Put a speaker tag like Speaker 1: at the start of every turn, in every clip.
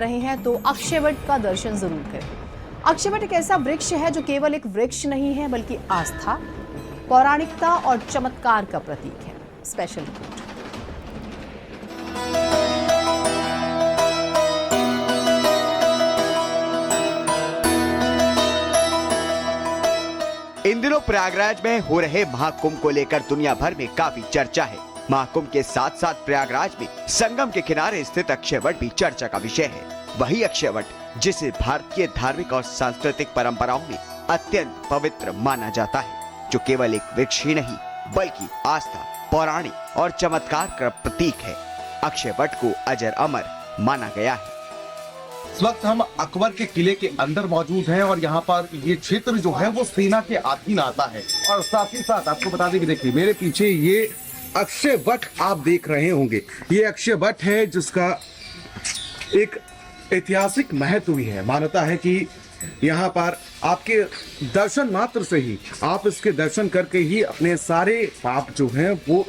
Speaker 1: रहे हैं तो अक्षयवट का दर्शन जरूर करें। अक्षयवट एक ऐसा वृक्ष है जो केवल एक वृक्ष नहीं है बल्कि आस्था, पौराणिकता और चमत्कार का प्रतीक है। Special report.
Speaker 2: इन दिनों प्रयागराज में हो रहे महाकुंभ को लेकर दुनिया भर में काफी चर्चा है। महाकुंभ के साथ साथ प्रयागराज में संगम के किनारे स्थित अक्षयवट भी चर्चा का विषय है। वही अक्षयवट जिसे भारतीय धार्मिक और सांस्कृतिक परंपराओं में अत्यंत पवित्र माना जाता है, जो केवल एक वृक्ष ही नहीं बल्कि आस्था, पौराणिक और चमत्कार का प्रतीक है। अक्षयवट को अजर अमर माना गया है।
Speaker 3: इस वक्त हम अकबर के किले के अंदर मौजूद हैं और यहाँ पर ये क्षेत्र जो है वो सेना के अधीन आता है। और साथ ही साथ आपको बता दें कि देखिए मेरे पीछे ये अक्षयवट आप देख रहे होंगे। ये अक्षयवट है जिसका एक ऐतिहासिक महत्व भी है। मान्यता है कि यहाँ पर आपके दर्शन मात्र से ही, आप इसके दर्शन करके ही अपने सारे पाप जो हैं वो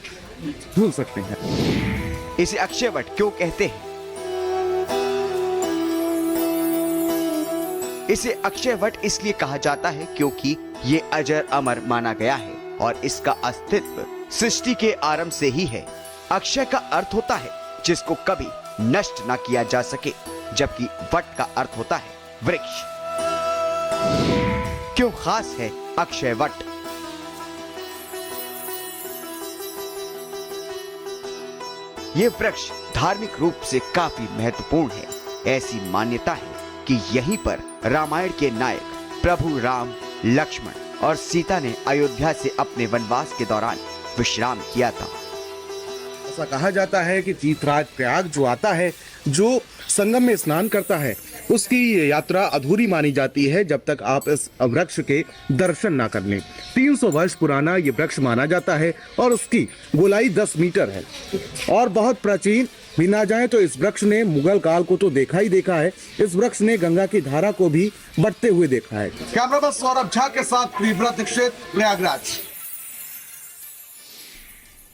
Speaker 3: धुल सकते हैं।
Speaker 2: इसे अक्षयवट क्यों कहते हैं? इसे अक्षयवट इसलिए कहा जाता है क्योंकि ये अजर अमर माना गया है और इसका अस्तित्व सृष्टि के आरंभ से ही है। अक्षय का अर्थ होता है जिसको कभी नष्ट ना किया जा सके, जबकि वट का अर्थ होता है वृक्ष। क्यों खास है अक्षयवट? ये वृक्ष धार्मिक रूप से काफी महत्वपूर्ण है। ऐसी मान्यता है कि यहीं पर रामायण के नायक प्रभु राम, लक्ष्मण और सीता ने अयोध्या से अपने वनवास के दौरान विश्राम किया था।
Speaker 3: ऐसा कहा जाता है कि तीर्थराज प्रयाग जो आता है, जो संगम में स्नान करता है, उसकी यात्रा अधूरी मानी जाती है जब तक आप इस वृक्ष के दर्शन ना कर लें। 300 वर्ष पुराना ये वृक्ष माना जाता है और उसकी गोलाई 10 मीटर है और बहुत प्राचीन भी ना जाए तो इस वृक्ष ने मुगल काल को तो देखा ही देखा है। इस वृक्ष ने गंगा की धारा को भी बढ़ते हुए देखा है। कैमरामैन सौरभ झा के साथ प्रियव्रत दीक्षित, प्रयागराज।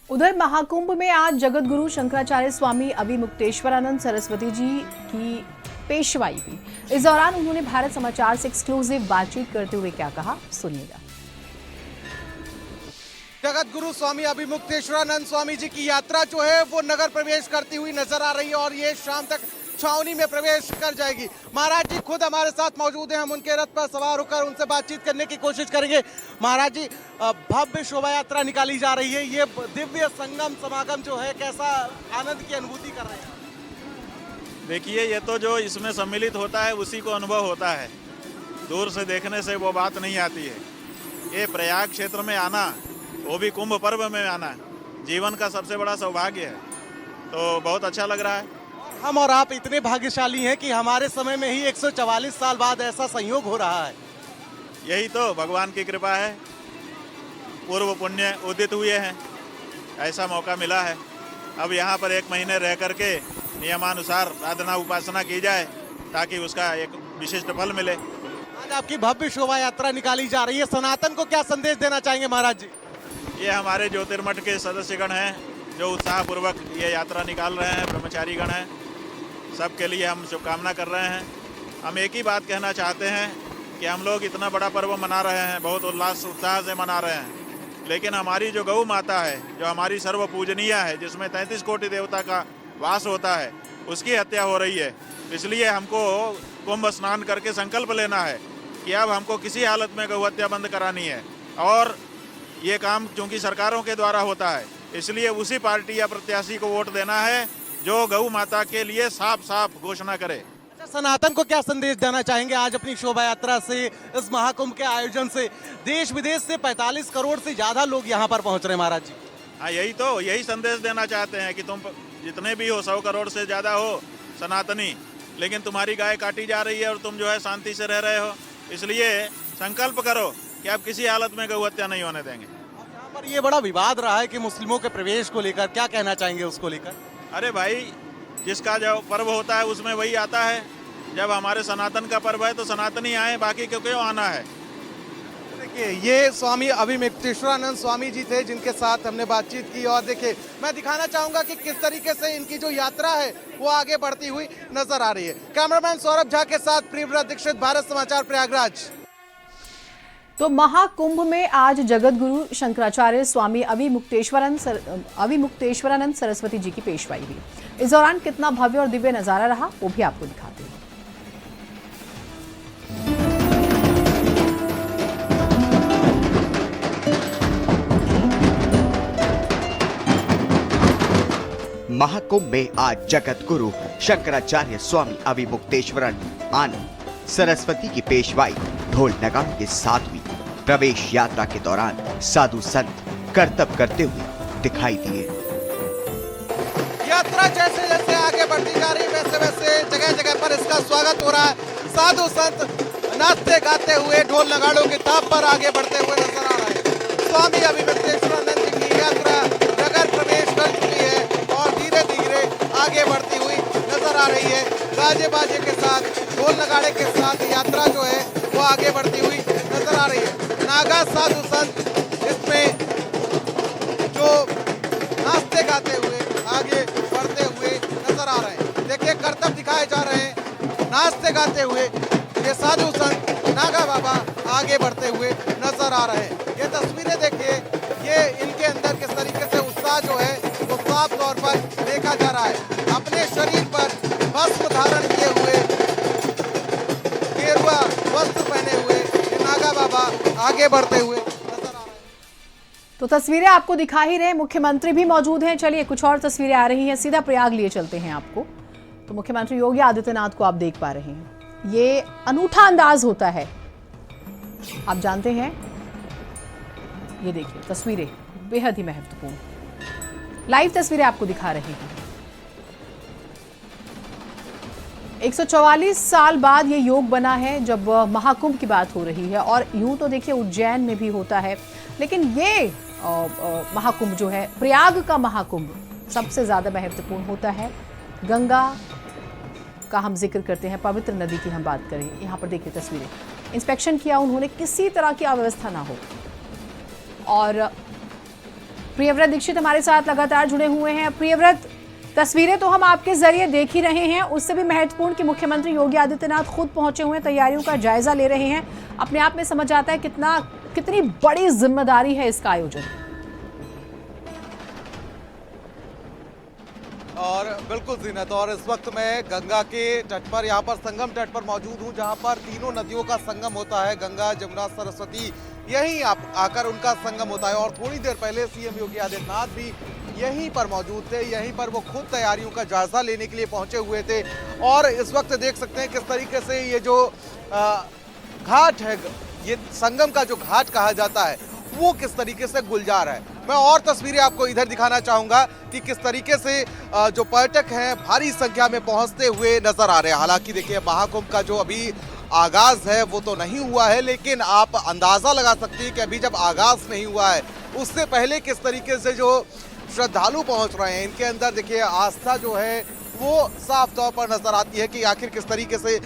Speaker 1: उधर महाकुंभ में आज जगत गुरु शंकराचार्य स्वामी अभिमुक्तेश्वरानंद सरस्वती जी की पेशवाई हुई। इस दौरान उन्होंने भारत समाचार से एक्सक्लूसिव बातचीत करते हुए क्या कहा, सुनिएगा।
Speaker 4: जगत गुरु स्वामी अभिमुक्तेश्वरानंद स्वामी जी की यात्रा जो है वो नगर प्रवेश करती हुई नजर आ रही है और ये शाम तक छावनी में प्रवेश कर जाएगी। महाराज जी खुद हमारे साथ मौजूद हैं, हम उनके रथ पर सवार होकर उनसे बातचीत करने की कोशिश करेंगे। महाराज जी, भव्य शोभा यात्रा निकाली जा रही है, ये दिव्य संगम समागम जो है, कैसा आनंद की अनुभूति कर रहे हैं?
Speaker 5: देखिए, ये तो जो इसमें सम्मिलित होता है उसी को अनुभव होता है, दूर से देखने से वो बात नहीं आती है। ये प्रयाग क्षेत्र में आना, वो भी कुंभ पर्व में आना, जीवन का सबसे बड़ा सौभाग्य है, तो बहुत अच्छा लग रहा है।
Speaker 4: हम और आप इतने भाग्यशाली हैं कि हमारे समय में ही 144 साल बाद ऐसा संयोग हो रहा है।
Speaker 5: यही तो भगवान की कृपा है, पूर्व पुण्य उदित हुए हैं, ऐसा मौका मिला है। अब यहाँ पर 1 महीने रह करके नियमानुसार साधना उपासना की जाए ताकि उसका एक विशिष्ट फल मिले।
Speaker 4: आज आपकी भव्य शोभा यात्रा निकाली जा रही है, सनातन को क्या संदेश देना चाहेंगे महाराज जी?
Speaker 5: ये हमारे ज्योतिर्मठ के सदस्यगण हैं जो उत्साहपूर्वक ये यात्रा निकाल रहे हैं, ब्रह्मचारीगण हैं, सबके लिए हम शुभकामना कर रहे हैं। हम एक ही बात कहना चाहते हैं कि हम लोग इतना बड़ा पर्व मना रहे हैं, बहुत उल्लास उत्साह से मना रहे हैं, लेकिन हमारी जो गौ माता है, जो हमारी सर्व पूजनीय है, जिसमें 33 कोटि देवता का वास होता है, उसकी हत्या हो रही है। इसलिए हमको कुंभ स्नान करके संकल्प लेना है कि अब हमको किसी हालत में गौ हत्या बंद करानी है। और ये काम चूँकि सरकारों के द्वारा होता है, इसलिए उसी पार्टी या प्रत्याशी को वोट देना है जो गौ माता के लिए साफ साफ घोषणा करे।
Speaker 4: अच्छा, सनातन को क्या संदेश देना चाहेंगे आज अपनी शोभा यात्रा से, इस महाकुंभ के आयोजन से? देश विदेश से 45 करोड़ से ज्यादा लोग यहाँ पर पहुँच रहे हैं महाराज जी।
Speaker 5: हाँ, यही संदेश देना चाहते हैं कि तुम जितने भी हो, 100 करोड़ से ज़्यादा हो सनातनी, लेकिन तुम्हारी गाय काटी जा रही है और तुम जो है शांति से रह रहे हो, इसलिए संकल्प करो कि आप किसी हालत में गौ हत्या नहीं होने देंगे।
Speaker 4: यहाँ पर ये बड़ा विवाद रहा है कि मुस्लिमों के प्रवेश को लेकर, क्या कहना चाहेंगे उसको लेकर?
Speaker 5: अरे भाई, जिसका जो पर्व होता है उसमें वही आता है। जब हमारे सनातन का पर्व है तो सनातनी आए, बाकी क्यों क्यों आना है?
Speaker 4: देखिए ये स्वामी अभिमुक्तेश्वरानंद स्वामी जी थे जिनके साथ हमने बातचीत की। और देखिए मैं दिखाना चाहूंगा कि किस तरीके से इनकी जो यात्रा है वो आगे बढ़ती हुई नजर आ रही है। कैमरामैन सौरभ झा के साथ प्रियव्रत दीक्षित, भारत समाचार, प्रयागराज।
Speaker 1: तो महाकुंभ में आज जगत गुरु शंकराचार्य स्वामी अभिमुक्तेश्वरानंद सरस्वती जी की पेशवाई हुई। इस दौरान कितना भव्य और दिव्य नजारा रहा वो भी आपको दिखाते हैं।
Speaker 2: महाकुंभ में आज जगत गुरु शंकराचार्य स्वामी अभिमुक्तेश्वरानंद आनंद सरस्वती की पेशवाई ढोल नगाड़ों के साथ हुई। प्रवेश यात्रा के दौरान साधु संत करतब करते हुए दिखाई दिए।
Speaker 4: यात्रा जैसे जैसे आगे बढ़ती जा रही वैसे वैसे जगह जगह पर इसका स्वागत हो रहा है। साधु संत नाचते गाते हुए ढोल नगाड़ों के ताप पर आगे बढ़ते हुए नजर आ रहे हैं। स्वामी अभिमुक्तेश्वरानंद जी की यात्रा नगर प्रवेश कर चुकी है और धीरे धीरे आगे बढ़ती हुई नजर आ रही है। गाजे बाजे के साथ, ढोल नगाड़े के साथ यात्रा जो है वो आगे बढ़ती हुई नजर आ रही है। नागा साधु संत इसमें जो नाचते गाते हुए आगे बढ़ते हुए नजर आ रहे हैं। देखिए करतब दिखाए जा रहे हैं नाचते गाते हुए। ये साधु संत नागा बाबा आगे बढ़ते हुए नजर आ रहे हैं। ये तस्वीरें देखिए, ये इनके अंदर किस तरीके से उत्साह जो है वो साफ तौर पर देखा जा रहा है। अपने शरीर पर वस्त्र धारण किए हुए, गेरुआ वस्त्र पहने हुए ये नागा बाबा आगे बढ़ते हुए नजर आ रहे हैं।
Speaker 1: तो तस्वीरें आपको दिखा ही रहे, मुख्यमंत्री भी मौजूद हैं। चलिए कुछ और तस्वीरें आ रही हैं, सीधा प्रयाग लिए चलते हैं आपको। तो मुख्यमंत्री योगी आदित्यनाथ को आप देख पा रहे हैं। ये अनूठा अंदाज होता है, आप जानते हैं। ये देखिए तस्वीरें बेहद ही महत्वपूर्ण लाइव तस्वीरें आपको दिखा रहे हैं। 144 साल बाद ये योग बना है जब महाकुंभ की बात हो रही है। और यूं तो देखिए उज्जैन में भी होता है, लेकिन ये महाकुंभ जो है, प्रयाग का महाकुंभ सबसे ज्यादा महत्वपूर्ण होता है। गंगा का हम जिक्र करते हैं, पवित्र नदी की हम बात करें। यहाँ पर देखिए तस्वीरें, इंस्पेक्शन किया उन्होंने, किसी तरह की अव्यवस्था ना हो। और प्रियव्रत दीक्षित हमारे साथ लगातार जुड़े हुए हैं। प्रियव्रत, तस्वीरें तो हम आपके जरिए देख ही रहे हैं, उससे भी महत्वपूर्ण कि मुख्यमंत्री योगी आदित्यनाथ खुद पहुंचे हुए हैं, तैयारियों का जायजा ले रहे हैं। अपने आप में समझ आता है कितनी बड़ी जिम्मेदारी है इसका आयोजन।
Speaker 4: और बिल्कुल जीनत, और इस वक्त मैं गंगा के तट पर, यहाँ पर संगम तट पर मौजूद हूँ, जहाँ पर तीनों नदियों का संगम होता है। गंगा, जमुना, सरस्वती, यहीं आकर उनका संगम होता है। और थोड़ी देर पहले सीएम योगी आदित्यनाथ भी यहीं पर मौजूद थे। यहीं पर वो खुद तैयारियों का जायजा लेने के लिए पहुंचे हुए थे। और इस वक्त देख सकते हैं किस तरीके से ये जो घाट है, ये संगम का जो घाट कहा जाता है, वो किस तरीके से गुलजार है। मैं और तस्वीरें आपको इधर दिखाना चाहूंगा कि किस तरीके से जो पर्यटक हैं भारी संख्या में पहुंचते हुए नजर आ रहे हैं। हालांकि देखिए महाकुंभ का जो अभी आगाज है वो तो नहीं हुआ है, लेकिन आप अंदाजा लगा सकते हैं कि अभी जब आगाज नहीं हुआ है उससे पहले किस तरीके से जो श्रद्धालु पहुंच रहे हैं, इनके अंदर देखिए आस्था जो है वो साफ तौर पर नजर आती है कि आखिर किस तरीके से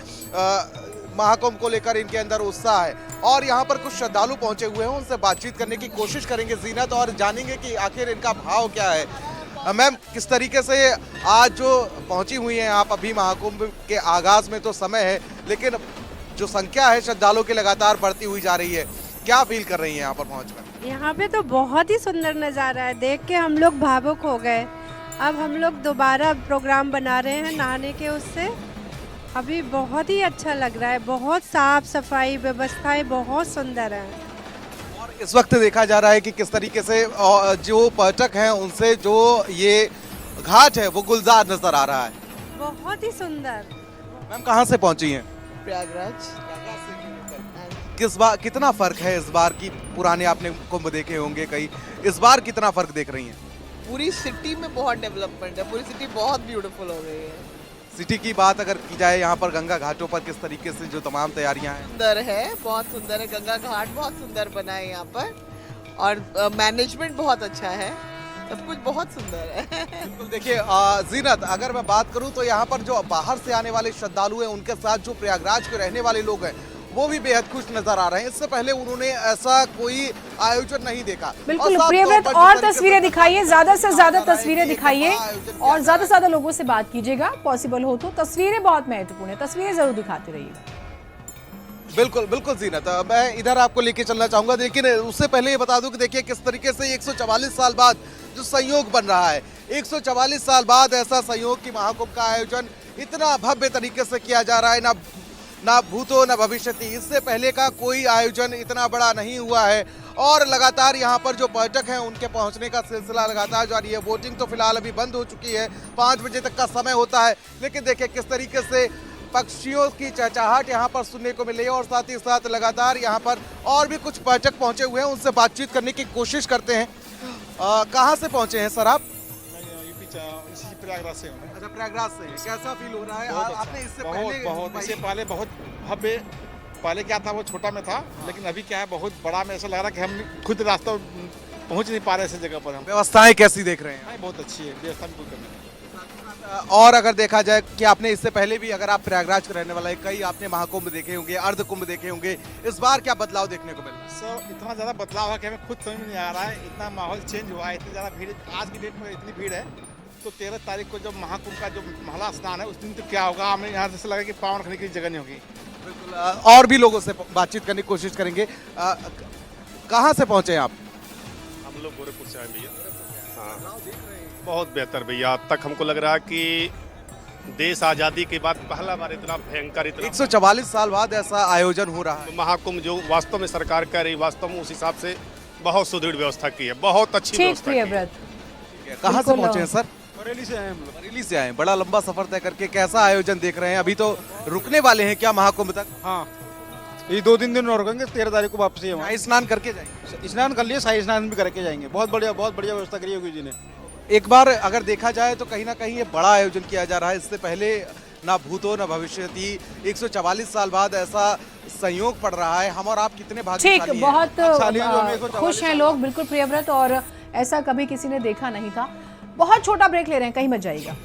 Speaker 4: महाकुंभ को लेकर इनके अंदर उत्साह है। और यहाँ पर कुछ श्रद्धालु पहुंचे हुए हैं, उनसे बातचीत करने की कोशिश करेंगे जीनत, और जानेंगे कि आखिर इनका भाव क्या है। मैम, किस तरीके से आज जो पहुंची हुई हैं आप, अभी महाकुंभ के आगाज में तो समय है, लेकिन जो संख्या है श्रद्धालुओं की लगातार बढ़ती हुई जा रही है, क्या फील कर रही हैं यहाँ पर पहुँचकर?
Speaker 6: यहाँ पे तो बहुत ही सुंदर नज़ारा है, देख के हम लोग भावुक हो गए। अब हम लोग दोबारा प्रोग्राम बना रहे हैं नहाने के, उससे अभी बहुत ही अच्छा लग रहा है। बहुत साफ सफाई, व्यवस्थाएं बहुत सुंदर है।
Speaker 4: और इस वक्त देखा जा रहा है कि किस तरीके से जो पर्यटक हैं उनसे जो ये घाट है वो गुलजार नजर आ रहा है।
Speaker 6: बहुत ही सुंदर।
Speaker 4: मैम, कहाँ से पहुँची हैं?
Speaker 7: प्रयागराज।
Speaker 4: किस बार कितना फर्क है इस बार की? पुराने आपने कुंभ देखे होंगे कई, इस बार कितना फर्क देख रही हैं?
Speaker 7: पूरी सिटी में बहुत डेवलपमेंट है, पूरी सिटी बहुत ब्यूटीफुल हो गई है।
Speaker 4: सिटी की बात अगर की जाए, यहाँ पर गंगा घाटों पर किस तरीके से जो तमाम तैयारियां हैं?
Speaker 7: सुंदर है, बहुत सुंदर है। गंगा घाट बहुत सुंदर बना है यहाँ पर, और मैनेजमेंट बहुत अच्छा है, सब कुछ बहुत सुंदर है।
Speaker 4: बिल्कुल। देखिए जीनत, अगर मैं बात करूं तो यहाँ पर जो बाहर से आने वाले श्रद्धालु हैं, उनके साथ जो प्रयागराज के रहने वाले लोग हैं वो भी बेहद खुश नजर आ रहे हैं। इससे पहले उन्होंने ऐसा कोई आयोजन नहीं देखा।
Speaker 1: बिल्कुल
Speaker 4: साफ
Speaker 1: प्रियव्रत,
Speaker 4: तौर पर
Speaker 1: और
Speaker 4: जिस तरीके
Speaker 1: तस्वीरें
Speaker 4: से
Speaker 1: दिखाइए, ज्यादा से ज्यादा
Speaker 4: नजर आ रहा है
Speaker 1: तस्वीरें
Speaker 4: कि
Speaker 1: दिखाइए
Speaker 4: बड़ा आयोजन किया
Speaker 1: और
Speaker 4: जा
Speaker 1: ज्यादा से ज्यादा लोगों से बात कीजिएगा, पॉसिबल हो तो। तस्वीरें बहुत महत्वपूर्ण है, तस्वीरें जरूर दिखाते रहिएगा।
Speaker 4: बिल्कुल बिल्कुल जीनत, मैं इधर आपको लेके चलना चाहूंगा, लेकिन उससे पहले ये बता दूं कि देखिए किस तरीके से 144 साल बाद जो संयोग बन रहा है, 144 साल बाद ऐसा संयोग कि महाकुंभ का आयोजन इतना भव्य तरीके से किया जा रहा है। ना भूतो न भविष्यति, इससे पहले का कोई आयोजन इतना बड़ा नहीं हुआ है। और लगातार यहाँ पर जो पर्यटक हैं उनके पहुँचने का सिलसिला लगातार जारी है। वोटिंग तो फिलहाल अभी बंद हो चुकी है, 5 बजे तक का समय होता है, लेकिन देखिए किस तरीके से पक्षियों की चहचहाहट यहाँ पर सुनने को मिली है। और साथ ही साथ लगातार यहाँ पर और भी कुछ पर्यटक पहुँचे हुए हैं, उनसे बातचीत करने की कोशिश करते हैं। कहाँ से पहुँचे हैं सर आप?
Speaker 8: इसी प्रयागराज से हूँ।
Speaker 4: अच्छा, प्रयागराज से। कैसा फील हो रहा है? आपने इससे
Speaker 8: इससे पहले बहुत भव्य, पहले क्या था वो छोटा में था, लेकिन अभी क्या है बहुत बड़ा में। ऐसा लग रहा है कि हम खुद रास्ता पहुंच नहीं पा रहे ऐसी जगह पर। हम
Speaker 4: व्यवस्थाएं कैसी देख रहे हैं?
Speaker 8: बहुत अच्छी है व्यवस्था भी, कोई कमी नहीं।
Speaker 4: और अगर देखा जाए कि आपने इससे पहले भी, अगर आप प्रयागराज के रहने वाला है, कई आपने महाकुंभ देखे होंगे, अर्ध कुंभ देखे होंगे, इस बार क्या बदलाव देखने को मिला?
Speaker 8: सर इतना ज़्यादा बदलाव है कि हमें खुद समझ में नहीं आ रहा है। इतना माहौल चेंज हुआ है, इतनी ज़्यादा भीड़ आज की डेट में इतनी भीड़ है। तो 13 तारीख को जब महाकुंभ का जो महला स्नान है उस दिन तो क्या होगा, हमें यहाँ से लगा कि पावन रखने की जगह नहीं होगी।
Speaker 4: बिल्कुल, और भी लोगों से बातचीत करने की कोशिश करेंगे। कहाँ से पहुँचे आप?
Speaker 9: हम लोग गोरखपुर से आए भैया। हाँ, बहुत बेहतर भैया। अब तक हमको लग रहा है कि देश आज़ादी के बाद पहला बार इतना भयंकर, इतना
Speaker 4: 144 साल बाद ऐसा आयोजन हो रहा है।
Speaker 9: महाकुंभ जो वास्तव में सरकार कर रही, वास्तव में उस हिसाब से बहुत सुदृढ़ व्यवस्था की है, बहुत अच्छी
Speaker 1: ठीक
Speaker 9: व्यवस्था की है।
Speaker 1: प्रियव्रत,
Speaker 4: कहाँ से पहुँचे हैं सर?
Speaker 8: बरेली से आए हम लोग।
Speaker 4: बरेली से आए, बड़ा लंबा सफर तय करके कैसा आयोजन देख रहे हैं? अभी तो रुकने वाले हैं क्या महाकुंभ तक?
Speaker 8: हाँ, ये 2-3 दिन और रुकेंगे, 13 तारीख को वापसी है।
Speaker 4: शाही स्नान करके जाएंगे।
Speaker 8: स्नान कर लिए, शाही स्नान भी करके जाएंगे। बहुत बढ़िया व्यवस्था करी होगी जी ने।
Speaker 4: एक बार अगर देखा जाए तो कहीं ना कहीं ये बड़ा आयोजन किया जा रहा है। इससे पहले ना भूतो ना भविष्यति, 144 साल बाद ऐसा संयोग पड़ रहा है। हम और आप कितने भाग्यशाली
Speaker 1: ठीक,
Speaker 4: हैं।
Speaker 1: बहुत खुश हैं लोग, बिल्कुल प्रियव्रत, और ऐसा कभी किसी ने देखा नहीं था। बहुत छोटा ब्रेक ले रहे हैं, कहीं मत जाइएगा।